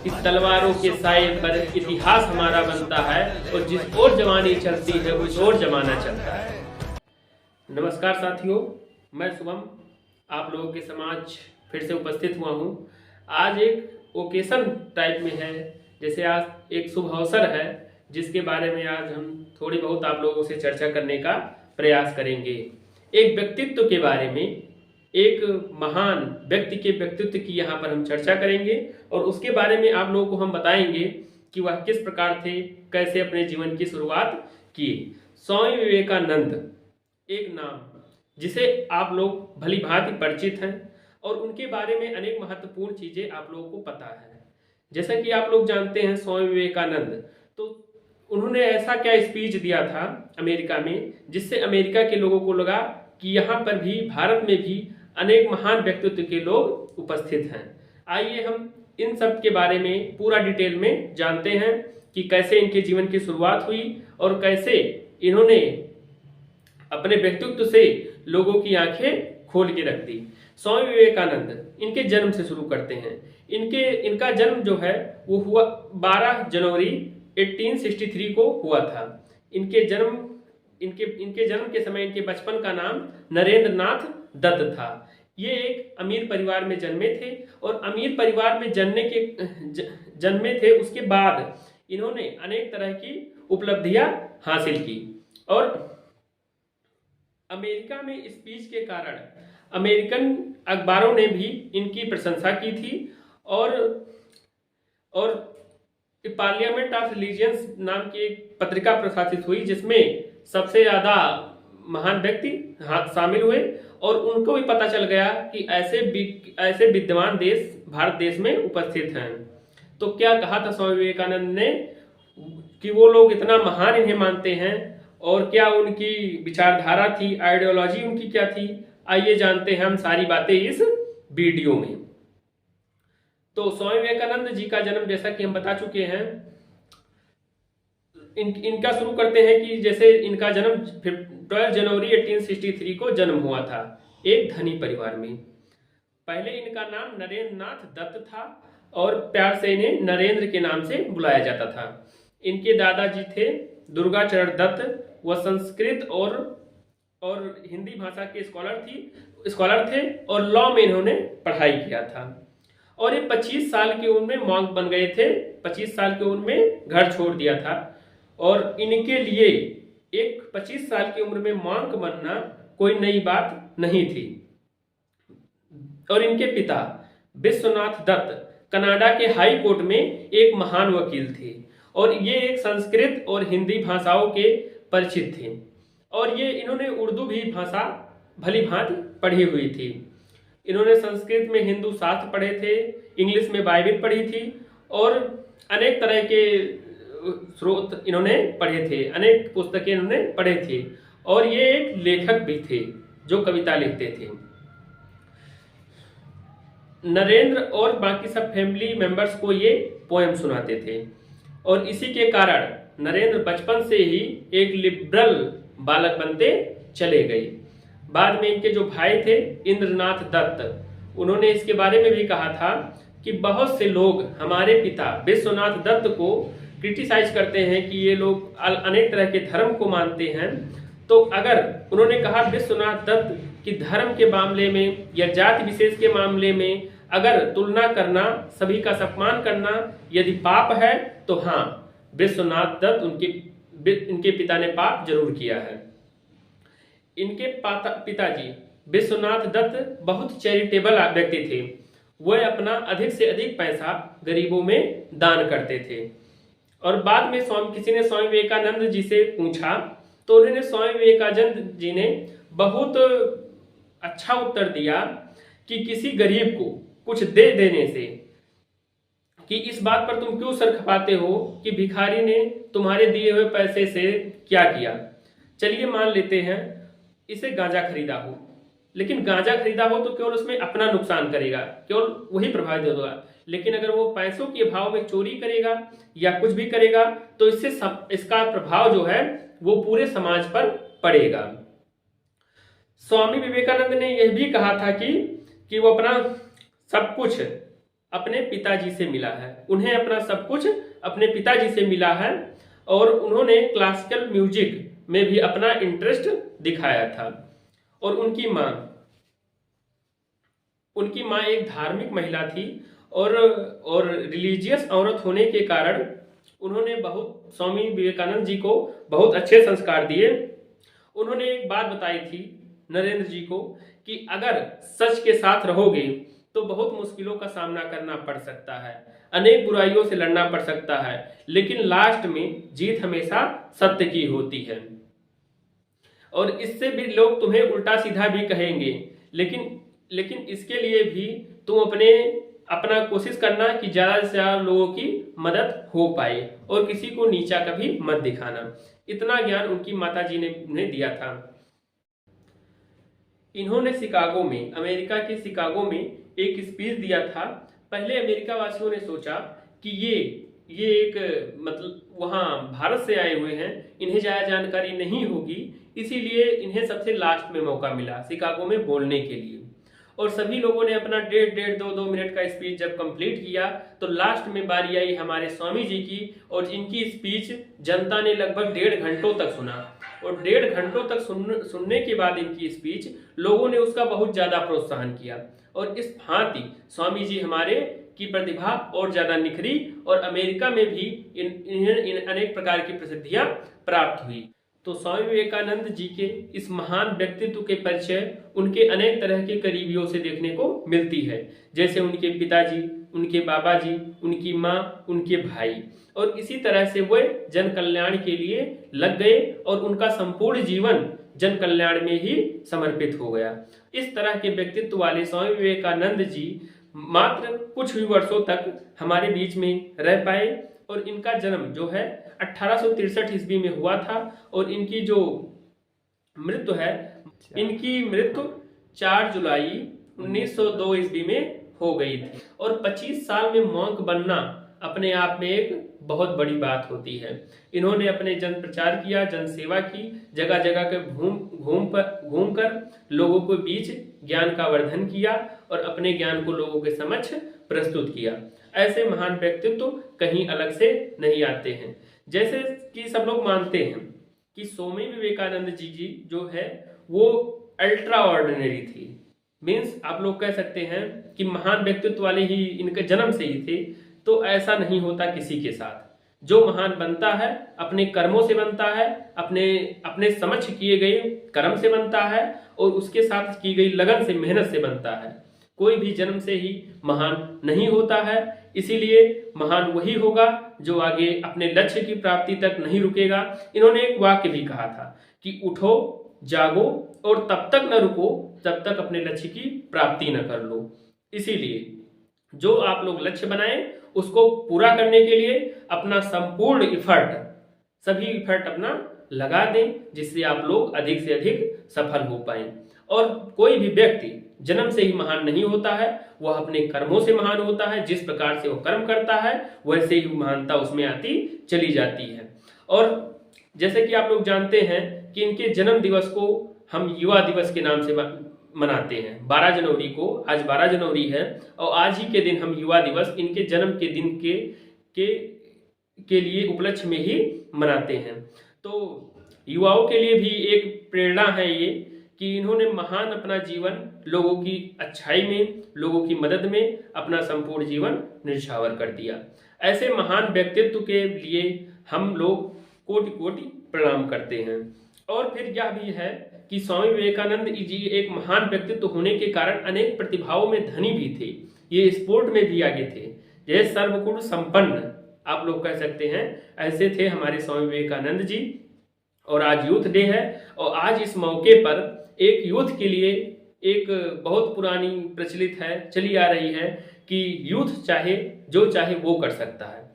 कि तलवारों के साए पर इतिहास हमारा बनता है और जिस ओर जवानी चलती है उस ओर जमाना चलता है। नमस्कार साथियों, मैं शुभम आप लोगों के समाज फिर से उपस्थित हुआ हूँ। आज एक ओकेशन टाइप में है, जैसे आज एक शुभ अवसर है जिसके बारे में आज हम थोड़ी बहुत आप लोगों से चर्चा करने का प्रयास करेंगे। एक व्यक्तित्व के बारे में, एक महान व्यक्ति के व्यक्तित्व की यहाँ पर हम चर्चा करेंगे और उसके बारे में आप लोगों को हम बताएंगे कि वह किस प्रकार थे, कैसे अपने जीवन की शुरुआत की। स्वामी विवेकानंद एक नाम जिसे आप लोग भली भांति परिचित हैं और उनके बारे में अनेक महत्वपूर्ण चीजें आप लोगों को पता है। जैसा कि आप लोग जानते हैं स्वामी विवेकानंद, तो उन्होंने ऐसा क्या स्पीच दिया था अमेरिका में जिससे अमेरिका के लोगों को लगा कि यहाँ पर भी, भारत में भी अनेक महान व्यक्तित्व के लोग उपस्थित हैं। आइए हम इन सब के बारे में पूरा डिटेल में जानते हैं कि कैसे इनके जीवन की शुरुआत हुई और कैसे इन्होंने अपने व्यक्तित्व से लोगों की आंखें खोल के रख दी। स्वामी विवेकानंद, इनके जन्म से शुरू करते हैं। इनका जन्म जो है वो हुआ 12 जनवरी 1863 को हुआ था। इनके जन्म के समय इनके बचपन का नाम नरेंद्र नाथ दत्त था। ये एक अमीर परिवार में जन्मे थे और अमीर परिवार में जन्मे थे उसके बाद इन्होंने अनेक तरह की उपलब्धियां हासिल की और अमेरिका में स्पीच के कारण अमेरिकन अखबारों ने भी इनकी प्रशंसा की थी और पार्लियामेंट ऑफ रिलीजियंस नाम की एक पत्रिका प्रकाशित हुई जिसमें सबसे ज्यादा महान व्यक्ति शामिल हुए और उनको भी पता चल गया कि ऐसे विद्वान देश भारत देश में उपस्थित हैं। तो क्या कहा था स्वामी विवेकानंद ने कि वो लोग इतना महान इन्हें मानते हैं और क्या उनकी विचारधारा थी, आइडियोलॉजी उनकी क्या थी। आइए जानते हैं हम सारी बातें इस वीडियो में। तो स्वामी विवेकानंद जी का जन्म जैसा कि हम बता चुके हैं, इनका शुरू करते हैं कि जैसे इनका जन्म 12 जनवरी 1863 को जन्म हुआ था एक धनी परिवार में। पहले इनका नाम नरेंद्र नाथ दत्त था और प्यार से इन्हें नरेंद्र के नाम से बुलाया जाता था। इनके दादाजी थे दुर्गाचरण दत्त, वह संस्कृत और हिंदी भाषा के स्कॉलर थे और लॉ में इन्होंने पढ़ाई किया था और ये 25 साल की उम्र में मॉन्क बन गए थे। 25 साल की उम्र में घर छोड़ दिया था और इनके लिए एक 25 साल की उम्र में मॉन्क बनना कोई नई बात नहीं थी। और इनके पिता विश्वनाथ दत्त कनाडा के हाई कोर्ट में एक महान वकील थे और ये एक संस्कृत और हिंदी भाषाओं के परिचित थे और ये इन्होंने उर्दू भी भाषा भली भांति पढ़ी हुई थी। इन्होंने संस्कृत में हिंदू शास्त्र पढ़े थे, इंग्लिश में बाइबिल पढ़ी थी और अनेक तरह के स्रोत इन्होंने पढ़े थे, अनेक पुस्तकें इन्होंने पढ़े थे और ये एक लेखक भी थे जो कविता लिखते थे। नरेंद्र और बाकी सब फैमिली मेंबर्स को ये पोएम सुनाते थे और इसी के कारण नरेंद्र बचपन से ही एक लिबरल बालक बनते चले गए। बाद में इनके जो भाई थे इंद्रनाथ दत्त, उन्होंने इसके बारे में भी कहा था कि बहुत से लोग हमारे पिता विश्वनाथ दत्त को क्रिटिसाइज करते हैं कि ये लोग अनेक तरह के धर्म को मानते हैं। तो अगर उन्होंने कहा विश्वनाथ दत्त कि धर्म के मामले में या जाति विशेष के मामले में अगर तुलना करना, सभी का सम्मान करना यदि पाप है तो हाँ, विश्वनाथ दत्त इनके पिता ने पाप जरूर किया है। इनके पिताजी विश्वनाथ दत्त बहुत चैरिटेबल व्यक्ति थे। वह अपना अधिक से अधिक पैसा गरीबों में दान करते थे और बाद में किसी ने स्वामी विवेकानंद जी से पूछा तो उन्होंने स्वामी विवेकानंद जी ने बहुत अच्छा उत्तर दिया कि किसी गरीब को कुछ दे देने से कि इस बात पर तुम क्यों सर खपाते हो कि भिखारी ने तुम्हारे दिए हुए पैसे से क्या किया। चलिए मान लेते हैं इसे गांजा खरीदा हो, लेकिन गांजा खरीदा हो तो केवल उसमें अपना नुकसान करेगा, केवल वही प्रभावित होगा। लेकिन अगर वो पैसों के अभाव में चोरी करेगा या कुछ भी करेगा तो इसका प्रभाव जो है वो पूरे समाज पर पड़ेगा। स्वामी विवेकानंद ने यह भी कहा था कि वो अपना सब कुछ अपने पिताजी से मिला है। उन्हें अपना सब कुछ अपने पिताजी से मिला है और उन्होंने क्लासिकल म्यूजिक में भी अपना इंटरेस्ट दिखाया था। और उनकी माँ एक धार्मिक महिला थी और रिलीजियस औरत होने के कारण उन्होंने स्वामी विवेकानंद जी को बहुत अच्छे संस्कार दिए। उन्होंने एक बात बताई थी नरेंद्र जी को कि अगर सच के साथ रहोगे तो बहुत मुश्किलों का सामना करना पड़ सकता है, अनेक बुराइयों से लड़ना पड़ सकता है, लेकिन लास्ट में जीत हमेशा सत्य की होती है। और इससे भी लोग तुम्हें उल्टा सीधा भी कहेंगे, लेकिन इसके लिए भी तुम अपना कोशिश करना कि ज्यादा से ज्यादा लोगों की मदद हो पाए और किसी को नीचा कभी मत दिखाना। इतना ज्ञान उनकी माताजी ने दिया था। इन्होंने अमेरिका के शिकागो में एक स्पीच दिया था। पहले अमेरिका वासियों ने सोचा कि ये एक मतलब वहाँ भारत से आए हुए हैं, इन्हें ज़्यादा जानकारी नहीं होगी, इसीलिए इन्हें सबसे लास्ट में मौका मिला शिकागो में बोलने के लिए। और सभी लोगों ने अपना 1.5-2 मिनट का स्पीच जब कंप्लीट किया तो लास्ट में बारी आई हमारे स्वामी जी की, और इनकी स्पीच जनता ने लगभग 1.5 घंटों तक सुना। और 1.5 घंटों तक सुनने के बाद इनकी स्पीच लोगों ने उसका बहुत ज्यादा प्रोत्साहन किया और इस भांति स्वामी जी हमारे की प्रतिभा और ज्यादा निखरी और अमेरिका में भी इन्हें अनेक प्रकार की प्रसिद्धियां प्राप्त हुई। तो स्वामी विवेकानंद जी के इस महान व्यक्तित्व के परिचय उनके अनेक तरह के करीबियों से देखने को मिलती है, जैसे उनके पिताजी, उनके बाबा जी, उनकी माँ, उनके भाई। और इसी तरह से वे जन कल्याण के लिए लग गए और उनका संपूर्ण जीवन जन कल्याण में ही समर्पित हो गया। इस तरह के व्यक्तित्व वाले स्वामी विवेकानंद जी मात्र कुछ ही वर्षों तक हमारे बीच में रह पाए और इनका जन्म जो है 1863 ईस्वी में हुआ था और इनकी जो मृत्यु है, इनकी मृत्यु 4 जुलाई 1902 ईस्वी में हो गई थी। और 25 साल में मॉन्क बनना अपने आप में एक बहुत बड़ी बात होती है। इन्होंने अपने जन प्रचार किया, जन सेवा की, जगह जगह के घूम कर लोगों के बीच ज्ञान का वर्धन किया और अपने ज्ञान को लोगों के समक्ष प्रस्तुत किया। ऐसे महान व्यक्तित्व कहीं अलग से नहीं आते हैं। जैसे कि सब लोग मानते हैं कि स्वामी विवेकानंद जी जो है वो अल्ट्रा ऑर्डिनरी थी, मीन्स आप लोग कह सकते हैं कि महान व्यक्तित्व वाले ही इनके जन्म से ही थे। तो ऐसा नहीं होता किसी के साथ। जो महान बनता है अपने कर्मों से बनता है, अपने समक्ष किए गए कर्म से बनता है और उसके साथ की गई लगन से, मेहनत से बनता है। कोई भी जन्म से ही महान नहीं होता है, इसीलिए महान वही होगा जो आगे अपने लक्ष्य की प्राप्ति तक नहीं रुकेगा। इन्होंने एक वाक्य भी कहा था कि उठो, जागो और तब तक न रुको जब तक अपने लक्ष्य की प्राप्ति न कर लो। इसीलिए जो आप लोग लक्ष्य बनाएं उसको पूरा करने के लिए अपना संपूर्ण सभी इफर्ट अपना लगा दें, जिससे आप लोग अधिक से अधिक सफल हो पाएं। और कोई भी व्यक्ति जन्म से ही महान नहीं होता है, वह अपने कर्मों से महान होता है। जिस प्रकार से वह कर्म करता है वैसे ही महानता उसमें आती चली जाती है। और जैसे कि आप लोग जानते हैं कि इनके जन्म दिवस को हम युवा दिवस के नाम से मनाते हैं। 12 जनवरी को, आज 12 जनवरी है और आज ही के दिन हम युवा दिवस इनके जन्म के दिन के लिए उपलक्ष्य में ही मनाते हैं। तो युवाओं के लिए भी एक प्रेरणा है ये कि इन्होंने महान अपना जीवन लोगों की अच्छाई में, लोगों की मदद में अपना संपूर्ण जीवन निछावर कर दिया। ऐसे महान व्यक्तित्व के लिए हम लोग कोटि कोटि प्रणाम करते हैं। और फिर यह भी है कि स्वामी विवेकानंद जी एक महान व्यक्तित्व होने के कारण अनेक प्रतिभाओं में धनी भी थे। ये स्पोर्ट में भी आगे थे, जैसे सर्वगुण संपन्न आप लोग कह सकते हैं, ऐसे थे हमारे स्वामी विवेकानंद जी। और आज यूथ डे है और आज इस मौके पर एक यूथ के लिए एक बहुत पुरानी प्रचलित है, चली आ रही है कि यूथ चाहे जो चाहे वो कर सकता है।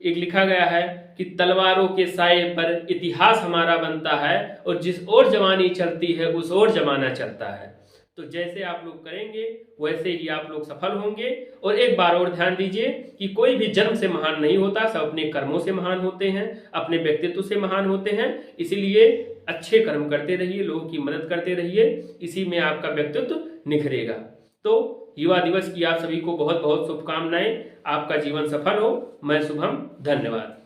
एक लिखा गया है कि तलवारों के साये पर इतिहास हमारा बनता है और जिस ओर जवानी चलती है उस ओर जमाना चलता है। तो जैसे आप लोग करेंगे वैसे ही आप लोग सफल होंगे। और एक बार और ध्यान दीजिए कि कोई भी जन्म से महान नहीं होता, सब अपने कर्मों से महान होते हैं, अपने व्यक्तित्व से महान होते हैं। इसीलिए अच्छे कर्म करते रहिए, लोगों की मदद करते रहिए, इसी में आपका व्यक्तित्व निखरेगा। तो युवा दिवस की आप सभी को बहुत बहुत शुभकामनाएं। आपका जीवन सफल हो। मैं शुभम, धन्यवाद।